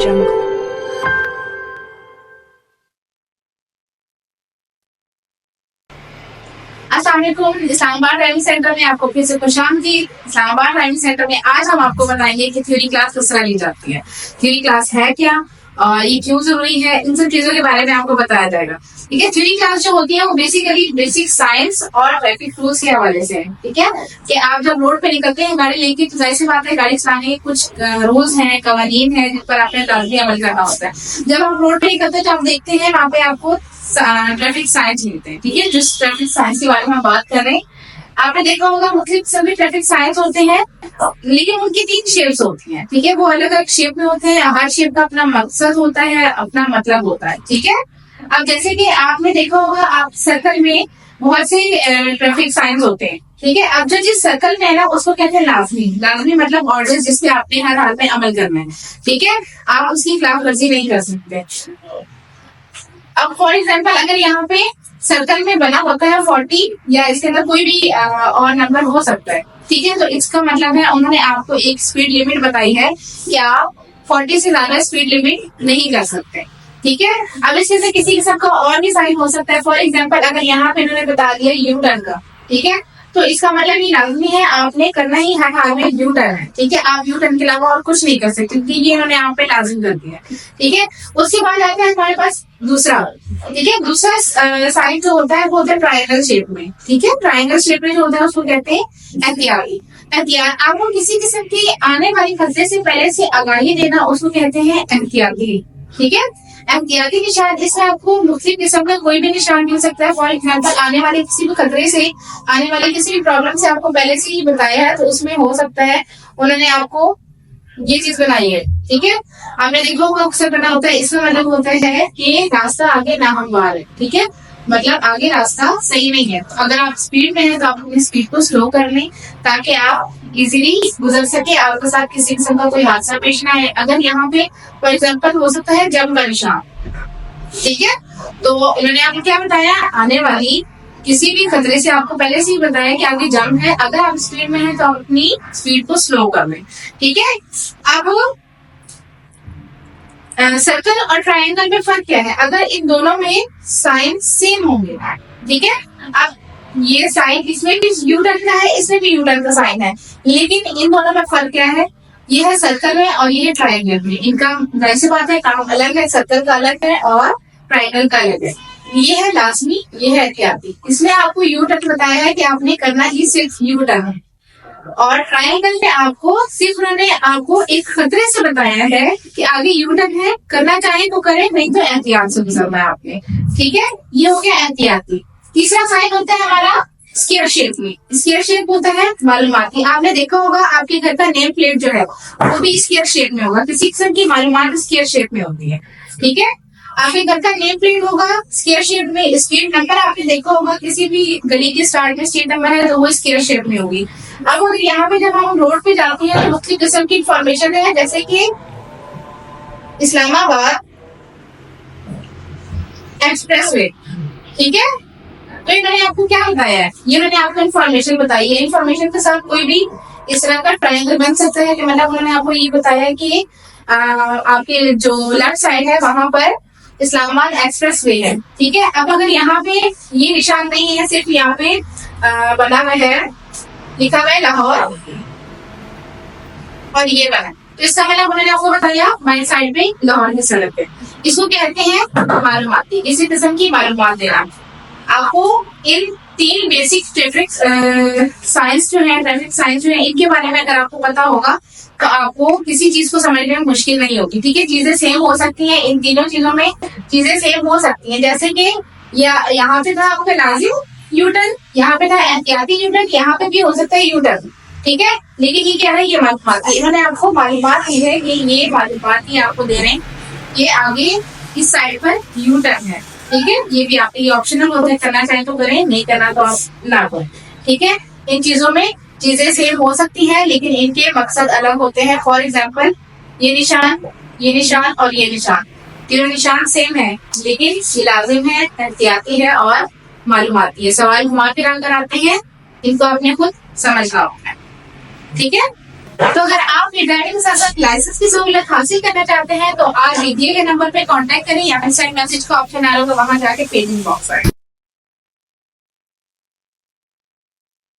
jungle. अस्सलाम वालेकुम। Islamabad driving centre में आपको फिर से खुशामदीद। इस्लामाबाद ड्राइविंग सेंटर में आज हम आपको बताएंगे कि थ्योरी क्लास किस तरह ली जाती है, थ्योरी क्लास है क्या और ये क्यों जरूरी है, इन सब चीजों के बारे में आपको बताया जाएगा। ठीक है, थ्योरी क्लास जो होती है वो बेसिकली बेसिक साइंस और ट्रैफिक रूल्स के हवाले से है। ठीक है, कि आप जब रोड पे निकलते हैं गाड़ी लेके तो जाहिर सी बात है गाड़ी चलाने के कुछ रूल्स हैं, कवानीन है जिस पर आपने लाजमी अमल करना होता है। जब आप रोड पे निकलते हैं तो आप देखते हैं वहाँ पे आपको ट्रैफिक साइंस मिलते हैं। ठीक है, जिस ट्रैफिक साइंस के बारे में हम बात कर रहे हैं, आपने देखा होगा मुख्तलिफ सभी ट्रैफिक साइंस होते हैं, लेकिन उनकी 3 शेप्स होती हैं। ठीक है, वो अलग अलग शेप में होते हैं, हर शेप का अपना मकसद होता है, अपना मतलब होता है। ठीक है, अब जैसे कि आपने देखा होगा आप सर्कल में बहुत से ट्रैफिक साइंस होते हैं। ठीक है, अब जो जिस सर्कल में है ना उसको कहते हैं लाजमी। लाजमी मतलब ऑर्डर जिसपे आपने हर हाल में अमल करना है। ठीक है, आप उसकी खिलाफ वर्जी नहीं कर सकते। अब फॉर एग्जाम्पल अगर यहाँ पे सर्कल में बना होता है 40 या इसके अंदर कोई भी और नंबर हो सकता है। ठीक है, तो इसका मतलब है उन्होंने आपको एक स्पीड लिमिट बताई है कि आप 40 से ज्यादा स्पीड लिमिट नहीं कर सकते। ठीक है, अब इसमें से किसी किस्म का और भी साइन हो सकता है। फॉर एग्जाम्पल अगर यहाँ पे इन्होंने बता दिया यू टर्न का, ठीक है, तो इसका मतलब ये लाजमी है आपने करना ही हर हाल में यू टर्न है। ठीक है, आप यू टर्न के अलावा और कुछ नहीं कर सकते क्योंकि ये इन्होंने आप पे लाजिम कर दिया। ठीक है, उसके बाद आता है हमारे पास दूसरा। ठीक है, दूसरा साइन जो होता है वो होता है ट्रायंगल शेप में। ठीक है, ट्रायंगल शेप में जो होता है उसको कहते हैं एहतियाती। एहतियात आपको किसी किस्म की आने वाली खतरे से पहले से आगाही देना उसको कहते हैं एहतियाती। ठीक है, एहतियाती निशान, इसमें आपको मुख्तलिफ किस्म का कोई भी निशान मिल सकता है। फॉर एग्जाम्पल आने वाले किसी भी खतरे से, आने वाले किसी भी प्रॉब्लम से आपको पहले से ही बताया है, तो उसमें हो सकता है उन्होंने आपको ये चीज बनाई है। ठीक है, आपने देखा होगा अक्सर बना होता है, इसमें मतलब होता है कि रास्ता आगे ना हमवार है। ठीक है, मतलब आगे रास्ता सही नहीं है, तो अगर आप स्पीड में हैं तो आप अपनी स्पीड को स्लो कर लें ताकि आप इजीली गुजर सके, आपके साथ किसी किस्म का कोई हादसा पेश ना आए। अगर यहाँ पे फॉर एग्जाम्पल हो सकता है जंग का निशान। ठीक है, तो इन्होंने आपको क्या बताया, आने वाली किसी भी खतरे से आपको पहले से ही बताया कि आगे जंग है, अगर आप स्पीड में हैं तो आप अपनी स्पीड को स्लो कर लें। ठीक है, अब सर्कल और ट्रायंगल में फर्क क्या है, अगर इन दोनों में साइन सेम होंगे। ठीक है, अब ये साइन इसमें भी यू टर्न का है, इसमें भी यू टर्न का साइन है, लेकिन इन दोनों में फर्क क्या है, ये है सर्कल में और ये है ट्रायंगल में। इनका वैसे बात है काम अलग है, सर्कल का अलग है और ट्रायंगल का अलग है। ये है लाजमी, ये है एहतियाती। इसमें आपको यू टर्न बताया है कि आपने करना ही सिर्फ यू टर्न है, और ट्रायंगल में आपको सिर्फ उन्होंने आपको एक खतरे से बताया है कि आगे यू टर्न है, करना चाहे तो करें, नहीं तो एहतियात से गुजरना है आपने। ठीक है, ये हो गया एहतियाती। तीसरा साइन होता है हमारा स्क्वायर शेप में। स्क्वायर शेप होता है मालूमाती। आपने देखा होगा आपके घर का नेम प्लेट जो है वो भी स्क्वायर शेप में होगा, किसी किस्म की मालूमात स्क्वायर शेप में होती है। ठीक है, आपके घर का नेम प्लेट होगा स्क्वायर शेप में। स्ट्रीट नंबर आपने देखा होगा किसी भी गली के स्टार्ट में स्ट्रीट नंबर है तो वो स्क्वायर शेप में होगी। अब अगर यहाँ पे जब हम रोड पे जाते हैं तो मुख्तलिफ किस्म की इंफॉर्मेशन है, जैसे कि इस्लामाबाद एक्सप्रेसवे। ठीक है, तो इन्होंने आपको क्या बताया है, ये मैंने आपको इन्फॉर्मेशन बताई है। इन्फॉर्मेशन के साथ कोई भी इस तरह का ट्रायंगल बन सकता है कि मतलब उन्होंने आपको ये बताया है कि आपके जो लेफ्ट साइड है वहां पर इस्लामाबाद एक्सप्रेस वे है। ठीक है, अब अगर यहाँ पे ये निशान नहीं है, सिर्फ यहाँ पे बना हुआ है, लिखा हुआ है लाहौर और ये बना, तो इसका मतलब उन्होंने आपको बताया बाई साइड पे लाहौर की सड़क पे। इसको कहते हैं मालूमाती, इसी किस्म की मालूमात देना। आपको इन 3 बेसिक ट्रैफिक साइंस जो है, ट्रैफिक साइंस जो है, इनके बारे में अगर आपको पता होगा तो आपको किसी चीज को समझने में मुश्किल नहीं होगी। ठीक है, चीजें सेम हो सकती हैं, इन तीनों चीजों में चीजें सेम हो सकती हैं। जैसे कि यहाँ पे था आपका लाजिम यू टर्न, यहाँ पे था एहतियाती यू टर्न, यहाँ पे भी हो सकता है यू टर्न। ठीक है, लेकिन ये क्या है, ये मालूमात है। इन्होंने आपको मालूमात दी है कि ये मालूमात ही आपको दे रहे हैं, ये आगे इस साइड पर यू टर्न है। ठीक है, ये भी आपके ऑप्शनल होता है, करना चाहे तो करें, नहीं करना तो आप ना करें। ठीक है, इन चीजों में चीजें सेम हो सकती हैं लेकिन इनके मकसद अलग होते हैं। फॉर एग्जाम्पल ये निशान और ये निशान, तीनों निशान सेम है लेकिन ये लाजिम है, एहतियाती है और मालूमाती है। सवाल घुमा फिरा कर आते हैं, इनको आपने खुद समझना होगा। ठीक है, तो अगर आप भी ड्राइविंग के साथ साथ लाइसेंस की सहूलियत हासिल करना चाहते हैं तो आज दिए गए नंबर पे कांटेक्ट करें या फिर सेंड मैसेज का ऑप्शन आ रहा है तो वहां जाके पेमेंट बॉक्स है।